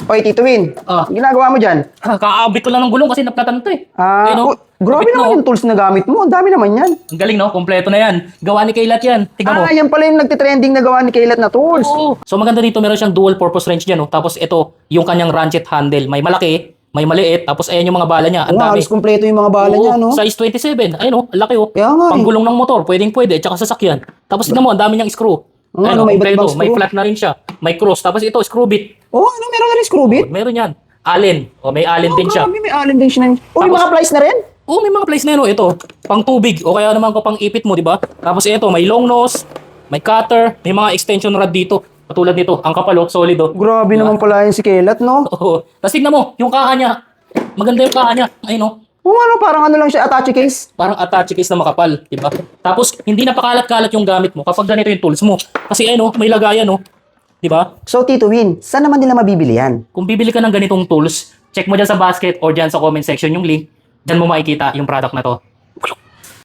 Oy, Tito Win. Ginagawa mo dyan? Kakaabit ko lang ng gulong kasi napnatan to eh. Ayun, oh. Grabe Kapit naman mo. yung tools na gamit mo. Ang dami naman yan. Ang galing no, kompleto na yan. Gawa ni Kaylat yan. Tingnan mo. Yan pala yung nagtitrending na gawa ni Kaylat na tools. Oo. So maganda dito, meron siyang dual purpose wrench dyan. No? Tapos ito, yung kanyang ratchet handle. May malaki, may maliit. Tapos ayan yung mga bala niya. Ang dami. Halos kompleto yung mga bala Oo, niya, no? Size 27. Ayun oh, ang laki oh. Kaya nga eh. Panggulong ng motor, pwede. Tsaka sasakyan. Tapos tingnan mo, ang dami niyang screw. Ayun, may iba't ibang kompleto. May screw. flat na rin siya. May cross. Tapos ito, screw bit. Meron na rin screw bit? Meron yan. Allen. May Allen din siya. Grabe, may allen din siya. May Tapos- mga plies na rin? Oo, may mga place na yun. Ito, pang tubig. O kaya naman ko pang ipit mo, di ba? Tapos ito, may long nose, may cutter, may mga extension rod dito. Katulad nito, ang kapal, solid. Grabe naman pala yun si Kaylat, no? Oo. Tapos tignan mo, yung kaha niya. Maganda yung kaha niya. Ayun, no? Parang ano lang siya, attache case. Parang attache case na makapal, di ba? Tapos, hindi na pakalat-kalat yung gamit mo kapag ganito yung tools mo. Kasi ayun, may lagayan, no? Di ba? So, Tito Win, saan naman nila mabibili yan? Kung bibili ka ng ganitong tools, check mo dyan sa basket or dyan sa comment section yung link. Dyan mo makikita yung product na to.